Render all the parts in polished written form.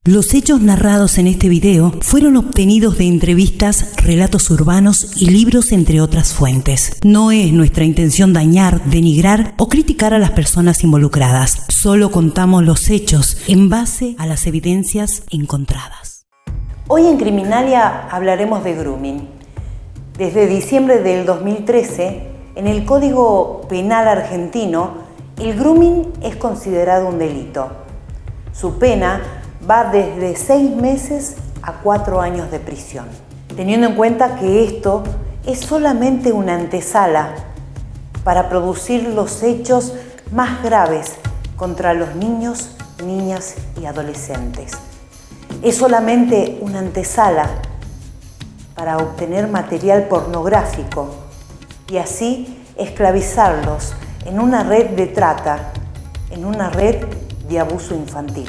Los hechos narrados en este video fueron obtenidos de entrevistas, relatos urbanos y libros, entre otras fuentes. No es nuestra intención dañar, denigrar o criticar a las personas involucradas. Solo contamos los hechos en base a las evidencias encontradas. Hoy en Criminalia hablaremos de grooming. Desde diciembre del 2013, en el Código Penal argentino, el grooming es considerado un delito. Su pena va desde 6 meses a 4 años de prisión, teniendo en cuenta que esto es solamente una antesala para producir los hechos más graves contra los niños, niñas y adolescentes. Es solamente una antesala para obtener material pornográfico y así esclavizarlos en una red de trata, en una red de abuso infantil.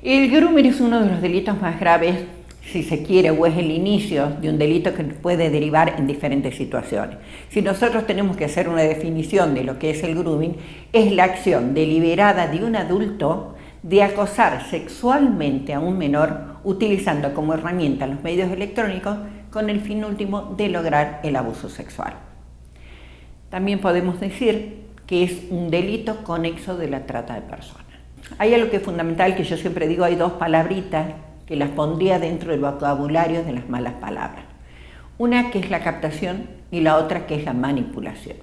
El grooming es uno de los delitos más graves, si se quiere, o es el inicio de un delito que puede derivar en diferentes situaciones. Si nosotros tenemos que hacer una definición de lo que es el grooming, es la acción deliberada de un adulto de acosar sexualmente a un menor utilizando como herramienta los medios electrónicos con el fin último de lograr el abuso sexual. También podemos decir que es un delito conexo de la trata de personas. Hay algo que es fundamental, que yo siempre digo, hay 2 palabritas que las pondría dentro del vocabulario de las malas palabras. Una que es la captación y la otra que es la manipulación.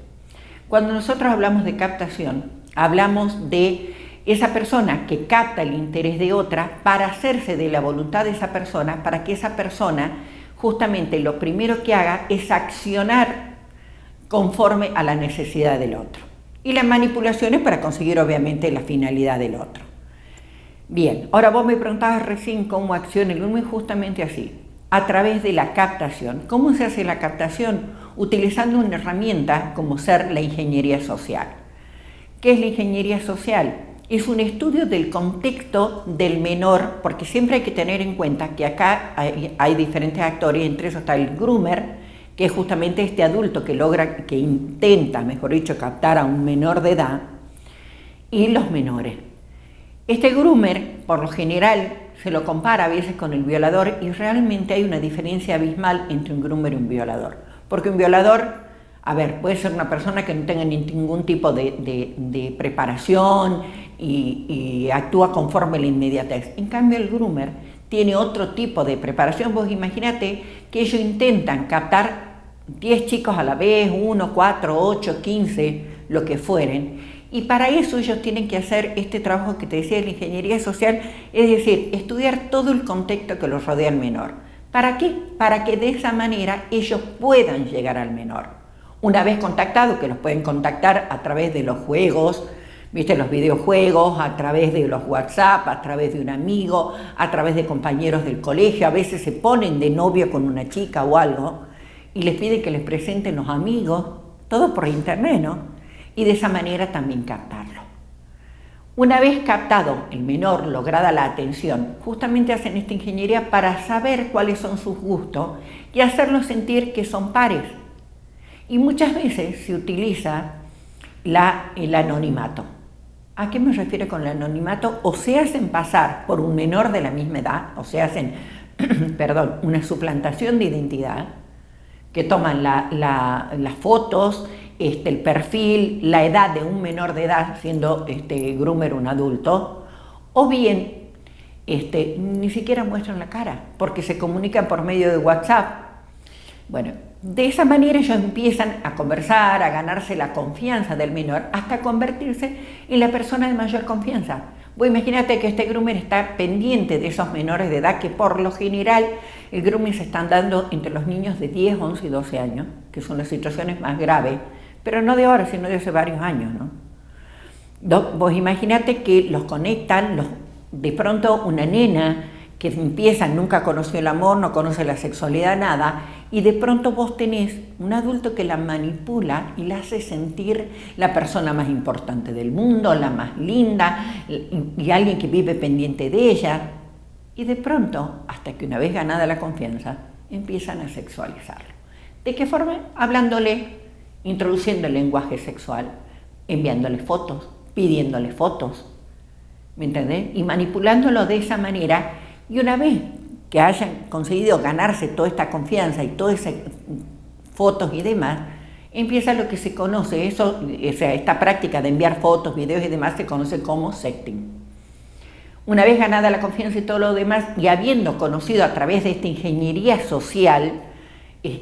Cuando nosotros hablamos de captación, hablamos de esa persona que capta el interés de otra para hacerse de la voluntad de esa persona, para que esa persona justamente lo primero que haga es accionar conforme a la necesidad del otro. Y la manipulación es para conseguir obviamente la finalidad del otro. Bien, ahora vos me preguntabas recién cómo acciona el grooming, justamente así, a través de la captación. ¿Cómo se hace la captación? Utilizando una herramienta como ser la ingeniería social. ¿Qué es la ingeniería social? Es un estudio del contexto del menor, porque siempre hay que tener en cuenta que acá hay diferentes actores, entre esos está el groomer, que es justamente este adulto que intenta, mejor dicho, captar a un menor de edad, y los menores. Este groomer, por lo general, se lo compara a veces con el violador, y realmente hay una diferencia abismal entre un groomer y un violador. Porque un violador, puede ser una persona que no tenga ningún tipo de preparación y actúa conforme a la inmediatez. En cambio, el groomer tiene otro tipo de preparación. Vos imagínate que ellos intentan captar 10 chicos a la vez, 1, 4, 8, 15, lo que fueren, y para eso ellos tienen que hacer este trabajo que te decía de la ingeniería social, es decir, estudiar todo el contexto que los rodea al menor. ¿Para qué? Para que de esa manera ellos puedan llegar al menor. Una vez contactados, que los pueden contactar a través de los juegos, los videojuegos, a través de los WhatsApp, a través de un amigo, a través de compañeros del colegio, a veces se ponen de novio con una chica o algo y les piden que les presenten los amigos, todo por internet, ¿no? Y de esa manera también captarlo. Una vez captado el menor, lograda la atención, justamente hacen esta ingeniería para saber cuáles son sus gustos y hacerlos sentir que son pares. Y muchas veces se utiliza el anonimato. ¿A qué me refiero con el anonimato? O se hacen pasar por un menor de la misma edad, o se hacen, una suplantación de identidad, que toman las fotos, el perfil, la edad de un menor de edad, siendo groomer un adulto, o bien ni siquiera muestran la cara, porque se comunican por medio de WhatsApp. Bueno, de esa manera ellos empiezan a conversar, a ganarse la confianza del menor, hasta convertirse en la persona de mayor confianza. Vos imagínate que este groomer está pendiente de esos menores de edad, que por lo general el grooming se están dando entre los niños de 10, 11 y 12 años, que son las situaciones más graves, pero no de ahora, sino de hace varios años, ¿no? Vos imaginate que los conectan, de pronto una nena que empieza, nunca conoció el amor, no conoce la sexualidad, nada, y de pronto vos tenés un adulto que la manipula y la hace sentir la persona más importante del mundo, la más linda, y alguien que vive pendiente de ella, y de pronto, hasta que una vez ganada la confianza, empiezan a sexualizarlo. ¿De qué forma? Hablándole, introduciendo el lenguaje sexual, enviándole fotos, pidiéndole fotos, ¿me entendés? Y manipulándolo de esa manera. Y una vez que hayan conseguido ganarse toda esta confianza y todas esas fotos y demás, empieza lo que se conoce, esta práctica de enviar fotos, videos y demás se conoce como sexting. Una vez ganada la confianza y todo lo demás, y habiendo conocido a través de esta ingeniería social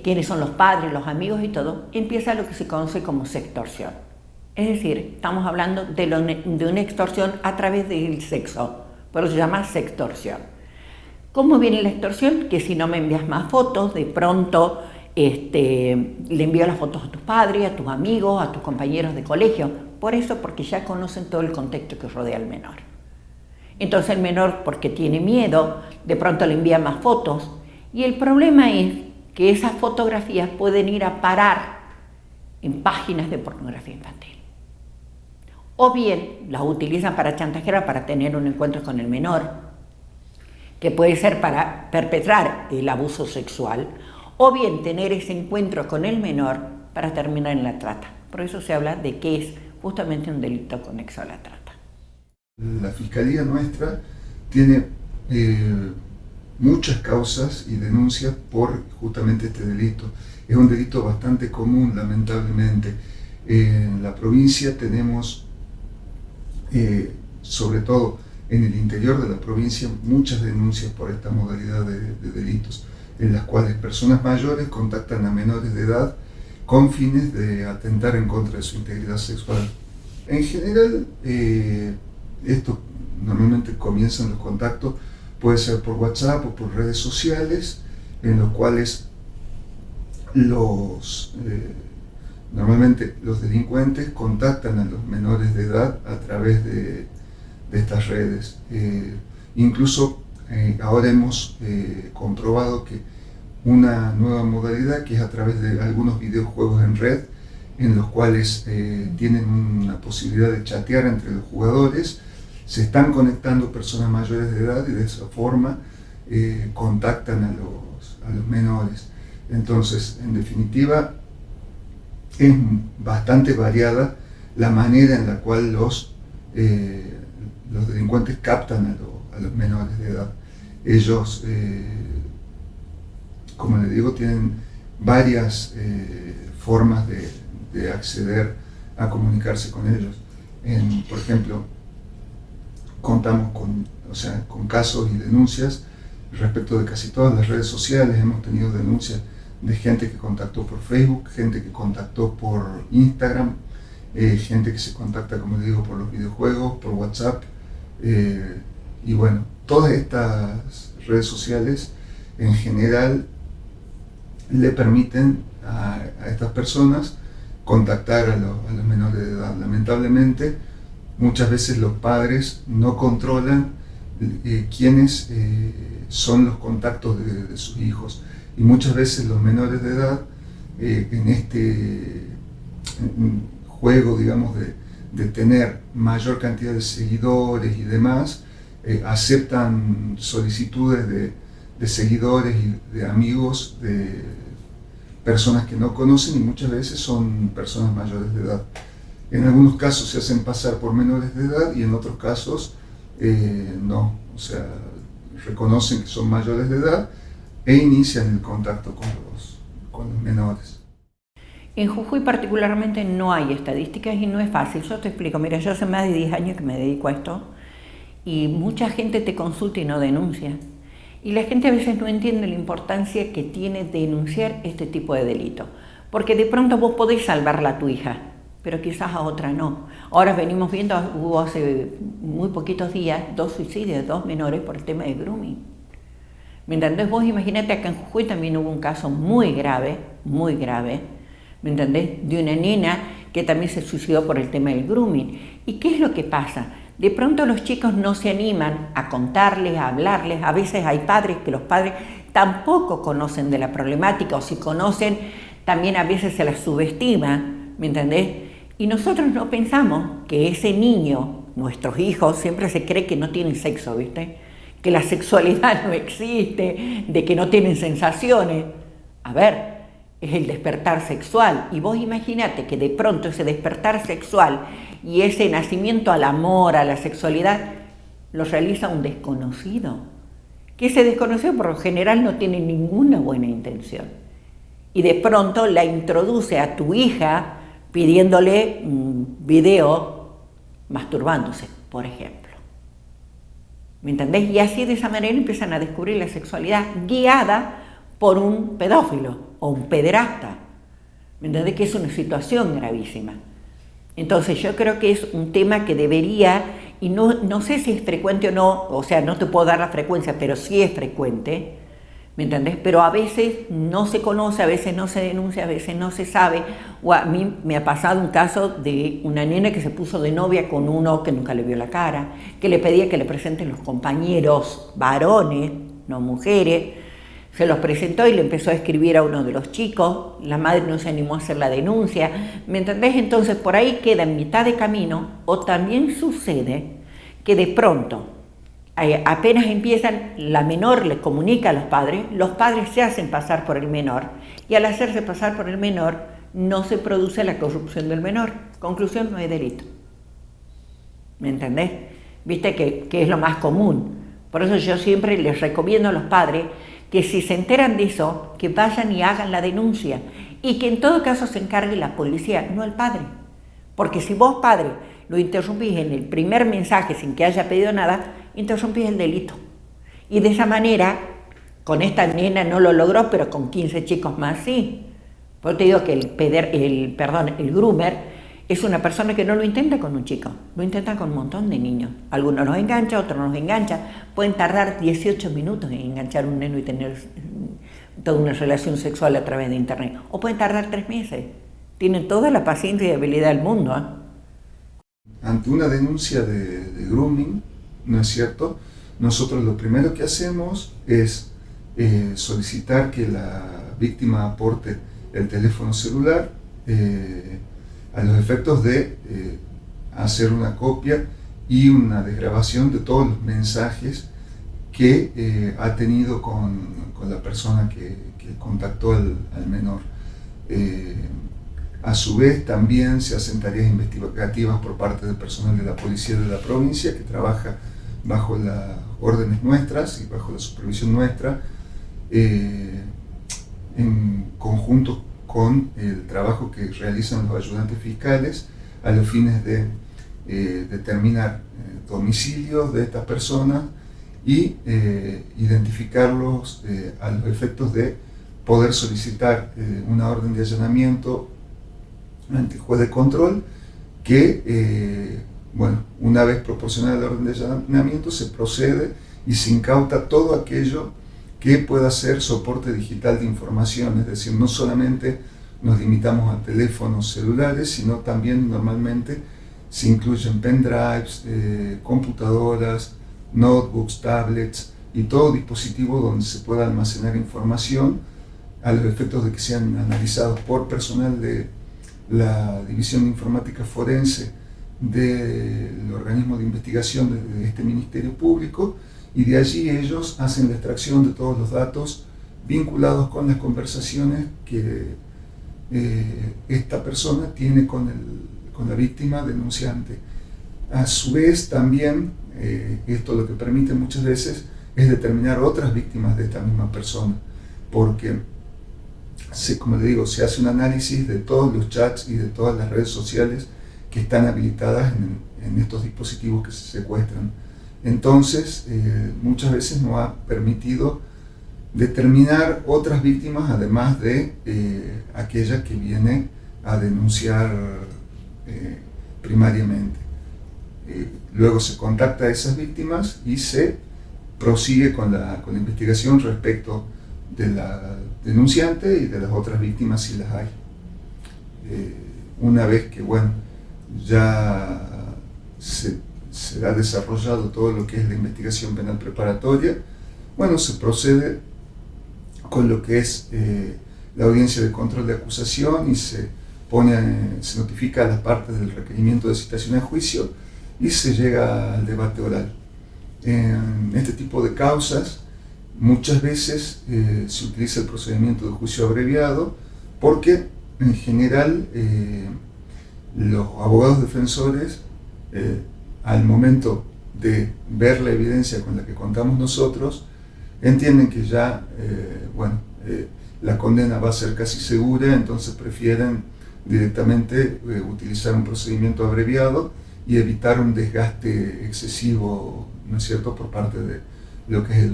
quiénes son los padres, los amigos y todo, empieza lo que se conoce como sextorsión. Es decir, estamos hablando de una extorsión a través del sexo, por eso se llama sextorsión. ¿Cómo viene la extorsión? Que si no me envías más fotos, de pronto le envío las fotos a tus padres, a tus amigos, a tus compañeros de colegio. Por eso, porque ya conocen todo el contexto que rodea al menor. Entonces el menor, porque tiene miedo, de pronto le envía más fotos. Y el problema es que esas fotografías pueden ir a parar en páginas de pornografía infantil. O bien las utilizan para chantajear, para tener un encuentro con el menor, que puede ser para perpetrar el abuso sexual, o bien tener ese encuentro con el menor para terminar en la trata. Por eso se habla de que es justamente un delito conexo a la trata. La Fiscalía nuestra tiene muchas causas y denuncias por justamente este delito. Es un delito bastante común, lamentablemente. En la provincia tenemos, sobre todo en el interior de la provincia, muchas denuncias por esta modalidad de delitos, en las cuales personas mayores contactan a menores de edad con fines de atentar en contra de su integridad sexual. En general, esto normalmente comienzan los contactos, puede ser por WhatsApp o por redes sociales, en los cuales normalmente los delincuentes contactan a los menores de edad a través de estas redes. Incluso ahora hemos comprobado que una nueva modalidad, que es a través de algunos videojuegos en red, en los cuales tienen una posibilidad de chatear entre los jugadores, se están conectando personas mayores de edad y de esa forma contactan a los menores. Entonces, en definitiva, es bastante variada la manera en la cual los delincuentes captan a los menores de edad. Ellos, como les digo, tienen varias formas de acceder a comunicarse con ellos. Por ejemplo, contamos con casos y denuncias respecto de casi todas las redes sociales. Hemos tenido denuncias de gente que contactó por Facebook, gente que contactó por Instagram, gente que se contacta, como les digo, por los videojuegos, por WhatsApp. Y bueno, todas estas redes sociales en general le permiten a estas personas contactar a los menores de edad. Lamentablemente, muchas veces los padres no controlan quiénes son los contactos de sus hijos, y muchas veces los menores de edad en este juego, digamos, de tener mayor cantidad de seguidores y demás, aceptan solicitudes de seguidores y de amigos de personas que no conocen, y muchas veces son personas mayores de edad. En algunos casos se hacen pasar por menores de edad y en otros casos no, o sea, reconocen que son mayores de edad e inician el contacto con los menores. En Jujuy particularmente no hay estadísticas y no es fácil. Yo te explico, mira, yo hace más de 10 años que me dedico a esto y mucha gente te consulta y no denuncia. Y la gente a veces no entiende la importancia que tiene denunciar este tipo de delito. Porque de pronto vos podés salvarla a tu hija, pero quizás a otra no. Ahora venimos viendo, hubo hace muy poquitos días 2 suicidios de 2 menores por el tema de grooming. ¿Me entendés? Vos imaginate, acá en Jujuy también hubo un caso muy grave, ¿me entendés? De una nena que también se suicidó por el tema del grooming. ¿Y qué es lo que pasa? De pronto los chicos no se animan a contarles, a hablarles. A veces hay padres que los padres tampoco conocen de la problemática, o si conocen, también a veces se la subestima, ¿me entendés? Y nosotros no pensamos que ese niño, nuestros hijos, siempre se cree que no tienen sexo, ¿viste? Que la sexualidad no existe, de que no tienen sensaciones. A ver, es el despertar sexual. Y vos imaginate que de pronto ese despertar sexual y ese nacimiento al amor, a la sexualidad, lo realiza un desconocido. Que ese desconocido por lo general no tiene ninguna buena intención. Y de pronto la introduce a tu hija pidiéndole un video masturbándose, por ejemplo. ¿Me entendés? Y así de esa manera empiezan a descubrir la sexualidad guiada por un pedófilo o un pederasta. ¿Me entendés? Que es una situación gravísima. Entonces yo creo que es un tema que debería, y no sé si es frecuente o no, o sea, no te puedo dar la frecuencia, pero sí es frecuente, ¿me entendés? Pero a veces no se conoce, a veces no se denuncia, a veces no se sabe. O a mí me ha pasado un caso de una nena que se puso de novia con uno que nunca le vio la cara, que le pedía que le presenten los compañeros varones, no mujeres. Se los presentó y le empezó a escribir a uno de los chicos. La madre no se animó a hacer la denuncia. ¿Me entendés? Entonces por ahí queda en mitad de camino. O también sucede que de pronto, apenas empiezan, la menor le comunica a los padres se hacen pasar por el menor. Y al hacerse pasar por el menor, no se produce la corrupción del menor. Conclusión, no hay delito. ¿Me entendés? Viste que es lo más común. Por eso yo siempre les recomiendo a los padres que si se enteran de eso, que vayan y hagan la denuncia y que en todo caso se encargue la policía, no el padre. Porque si vos, padre, lo interrumpís en el primer mensaje sin que haya pedido nada, interrumpís el delito. Y de esa manera, con esta nena no lo logró, pero con 15 chicos más sí. Por eso te digo que el groomer es una persona que no lo intenta con un chico, lo intenta con un montón de niños. Algunos los engancha, otros no los engancha. Pueden tardar 18 minutos en enganchar a un neno y tener toda una relación sexual a través de internet. O pueden tardar 3 meses. Tienen toda la paciencia y habilidad del mundo, ¿eh? Ante una denuncia de grooming, ¿no es cierto? Nosotros lo primero que hacemos es solicitar que la víctima aporte el teléfono celular a los efectos de hacer una copia y una desgrabación de todos los mensajes que ha tenido con la persona que contactó al menor. A su vez también se hacen tareas investigativas por parte del personal de la policía de la provincia que trabaja bajo las órdenes nuestras y bajo la supervisión nuestra en conjunto con el trabajo que realizan los ayudantes fiscales a los fines de determinar domicilios de estas personas y identificarlos a los efectos de poder solicitar una orden de allanamiento ante el juez de control que, una vez proporcionada la orden de allanamiento, se procede y se incauta todo aquello que pueda ser soporte digital de información, es decir, no solamente nos limitamos a teléfonos celulares, sino también normalmente se incluyen pendrives, computadoras, notebooks, tablets y todo dispositivo donde se pueda almacenar información a los efectos de que sean analizados por personal de la División de Informática Forense del organismo de investigación de este Ministerio Público, y de allí ellos hacen la extracción de todos los datos vinculados con las conversaciones que esta persona tiene con la víctima denunciante. A su vez también, esto lo que permite muchas veces es determinar otras víctimas de esta misma persona, porque como le digo, se hace un análisis de todos los chats y de todas las redes sociales que están habilitadas en estos dispositivos que se secuestran. Entonces, muchas veces nos ha permitido determinar otras víctimas, además de aquella que viene a denunciar primariamente. Luego se contacta a esas víctimas y se prosigue con la investigación respecto de la denunciante y de las otras víctimas si las hay. Una vez que ya se ha desarrollado todo lo que es la investigación penal preparatoria, bueno, se procede con lo que es la audiencia de control de acusación y se notifica a las partes del requerimiento de citación a juicio y se llega al debate oral. En este tipo de causas muchas veces se utiliza el procedimiento de juicio abreviado porque en general los abogados defensores al momento de ver la evidencia con la que contamos nosotros entienden que ya la condena va a ser casi segura, entonces prefieren directamente utilizar un procedimiento abreviado y evitar un desgaste excesivo, ¿no es cierto?, por parte de lo que es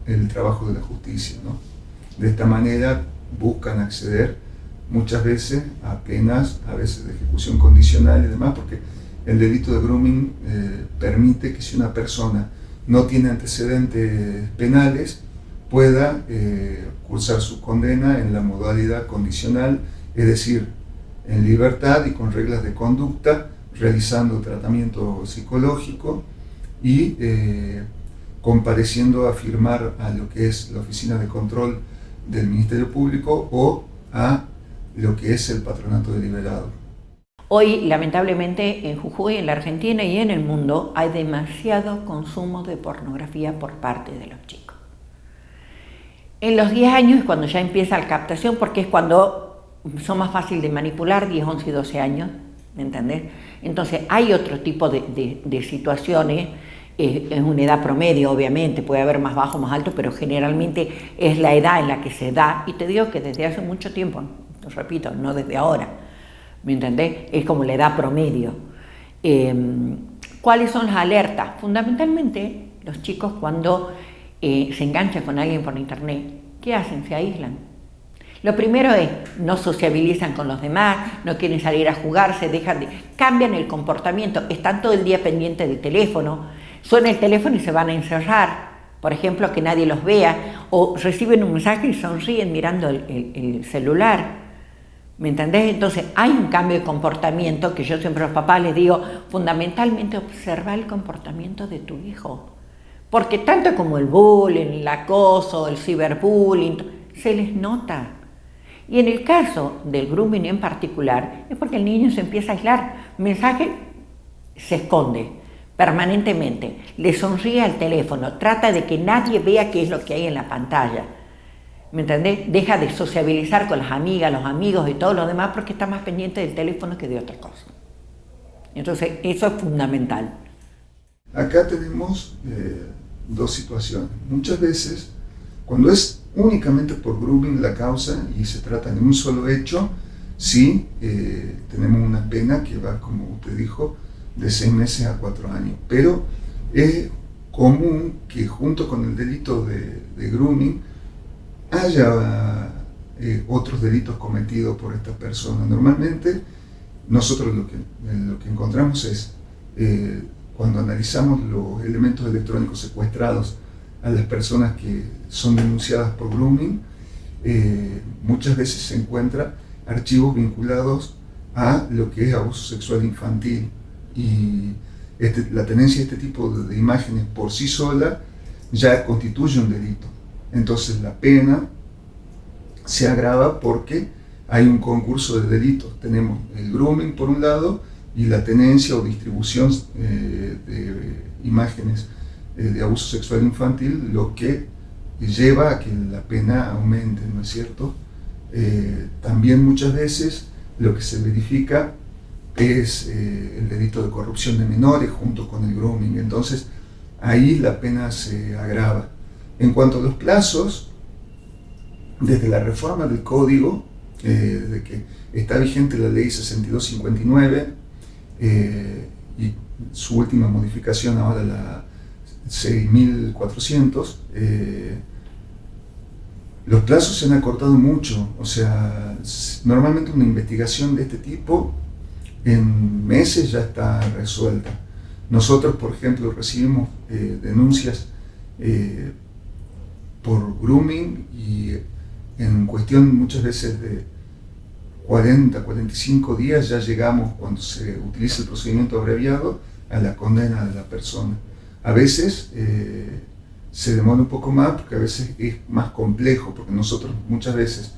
el trabajo de la justicia, ¿no? De esta manera buscan acceder muchas veces a penas, a veces de ejecución condicional y demás, porque el delito de grooming permite que si una persona no tiene antecedentes penales, pueda cursar su condena en la modalidad condicional, es decir, en libertad y con reglas de conducta, realizando tratamiento psicológico y compareciendo a firmar a lo que es la Oficina de Control del Ministerio Público o a lo que es el Patronato Deliberado. Hoy, lamentablemente, en Jujuy, en la Argentina y en el mundo, hay demasiado consumo de pornografía por parte de los chicos. En los 10 años es cuando ya empieza la captación, porque es cuando son más fáciles de manipular, 10, 11 y 12 años, ¿me entendés? Entonces, hay otro tipo de situaciones, es una edad promedio, obviamente, puede haber más bajo, más alto, pero generalmente es la edad en la que se da, y te digo que desde hace mucho tiempo, lo repito, no desde ahora, ¿me entendés? Es como la edad promedio. ¿Cuáles son las alertas? Fundamentalmente, los chicos cuando se enganchan con alguien por internet, ¿qué hacen? Se aíslan. Lo primero es, no sociabilizan con los demás, no quieren salir a jugar, cambian el comportamiento, están todo el día pendientes del teléfono, suena el teléfono y se van a encerrar, por ejemplo, que nadie los vea, o reciben un mensaje y sonríen mirando el celular. ¿Me entendés? Entonces hay un cambio de comportamiento que yo siempre a los papás les digo, fundamentalmente observa el comportamiento de tu hijo. Porque tanto como el bullying, el acoso, el ciberbullying, se les nota. Y en el caso del grooming en particular, es porque el niño se empieza a aislar. El mensaje se esconde permanentemente, le sonríe al teléfono, trata de que nadie vea qué es lo que hay en la pantalla. ¿Me entendés? Deja de sociabilizar con las amigas, los amigos y todo lo demás porque está más pendiente del teléfono que de otra cosa. Entonces, eso es fundamental. Acá tenemos dos situaciones. Muchas veces, cuando es únicamente por grooming la causa y se trata de un solo hecho, sí tenemos una pena que va, como usted dijo, de 6 meses a 4 años. Pero es común que junto con el delito de grooming haya otros delitos cometidos por esta persona. Normalmente nosotros lo que encontramos es, cuando analizamos los elementos electrónicos secuestrados a las personas que son denunciadas por grooming, muchas veces se encuentran archivos vinculados a lo que es abuso sexual infantil, y la tenencia de este tipo de imágenes por sí sola ya constituye un delito. Entonces la pena se agrava porque hay un concurso de delitos. Tenemos el grooming por un lado y la tenencia o distribución de imágenes de abuso sexual infantil, lo que lleva a que la pena aumente, ¿no es cierto? También muchas veces lo que se verifica es el delito de corrupción de menores junto con el grooming. Entonces ahí la pena se agrava. En cuanto a los plazos, desde la reforma del Código, desde que está vigente la Ley 6259 y su última modificación ahora la 6400, los plazos se han acortado mucho. O sea, normalmente una investigación de este tipo en meses ya está resuelta. Nosotros, por ejemplo, recibimos denuncias por grooming y en cuestión muchas veces de 40, 45 días ya llegamos, cuando se utiliza el procedimiento abreviado, a la condena de la persona. A veces se demora un poco más, porque a veces es más complejo, porque nosotros muchas veces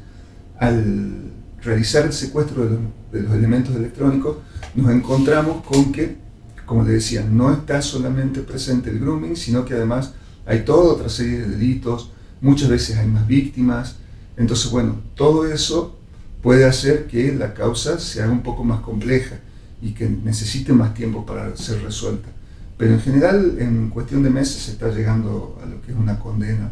al realizar el secuestro de los elementos electrónicos nos encontramos con que, como le decía, no está solamente presente el grooming, sino que además hay toda otra serie de delitos, muchas veces hay más víctimas. Entonces, bueno, todo eso puede hacer que la causa se haga un poco más compleja y que necesite más tiempo para ser resuelta. Pero en general, en cuestión de meses se está llegando a lo que es una condena,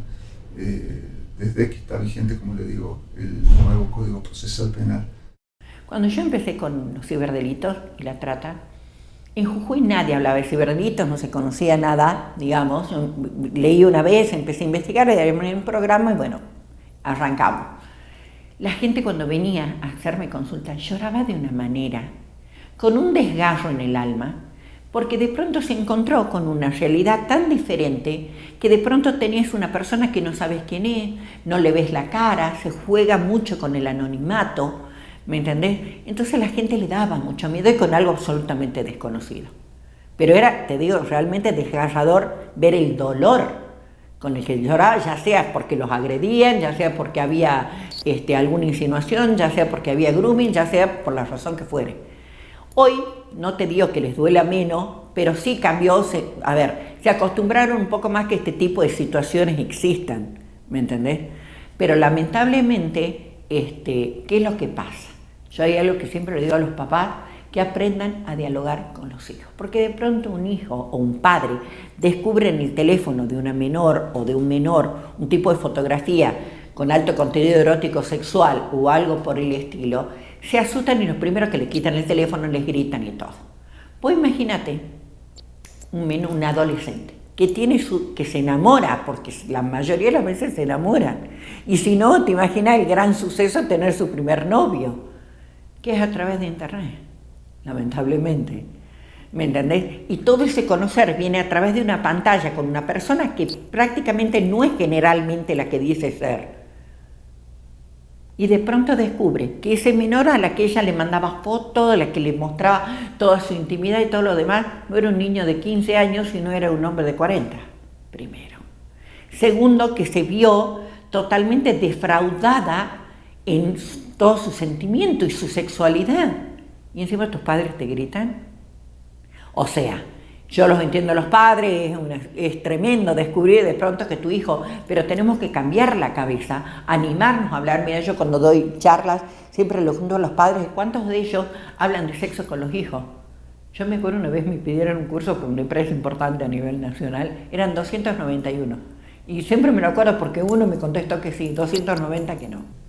desde que está vigente, como le digo, el nuevo Código Procesal Penal. Cuando yo empecé con los ciberdelitos y la trata, en Jujuy nadie hablaba de ciberdelitos, no se conocía nada, digamos. Leí una vez, empecé a investigar, le daría un programa y bueno, arrancamos. La gente cuando venía a hacerme consulta lloraba de una manera, con un desgarro en el alma, porque de pronto se encontró con una realidad tan diferente que de pronto tenés una persona que no sabes quién es, no le ves la cara, se juega mucho con el anonimato, ¿me entendés? Entonces a la gente le daba mucho miedo y con algo absolutamente desconocido. Pero era, te digo, realmente desgarrador ver el dolor con el que lloraba, ya sea porque los agredían, ya sea porque había alguna insinuación, ya sea porque había grooming, ya sea por la razón que fuere. Hoy, no te digo que les duela menos, pero sí cambió, se acostumbraron un poco más que este tipo de situaciones existan, ¿me entendés? Pero lamentablemente, ¿qué es lo que pasa? Yo hay algo que siempre le digo a los papás, que aprendan a dialogar con los hijos, porque de pronto un hijo o un padre descubre en el teléfono de una menor o de un menor un tipo de fotografía con alto contenido erótico sexual o algo por el estilo, se asustan y los primeros que le quitan el teléfono les gritan y todo. Pues imagínate un adolescente que se enamora, porque la mayoría de las veces se enamoran, y si no, te imaginas el gran suceso de tener su primer novio, que es a través de internet, lamentablemente, ¿me entendés? Y todo ese conocer viene a través de una pantalla con una persona que prácticamente no es generalmente la que dice ser. Y de pronto descubre que ese menor a la que ella le mandaba fotos, a la que le mostraba toda su intimidad y todo lo demás, no era un niño de 15 años, sino era un hombre de 40, primero. Segundo, que se vio totalmente defraudada en todo su sentimiento y su sexualidad. Y encima tus padres te gritan. O sea, yo los entiendo a los padres, es tremendo descubrir de pronto que tu hijo, pero tenemos que cambiar la cabeza, animarnos a hablar. Mira, yo cuando doy charlas siempre lo junto a los padres, ¿cuántos de ellos hablan de sexo con los hijos? Yo me acuerdo una vez me pidieron un curso por una empresa importante a nivel nacional, eran 291. Y siempre me lo acuerdo porque uno me contestó que sí, 290 que no.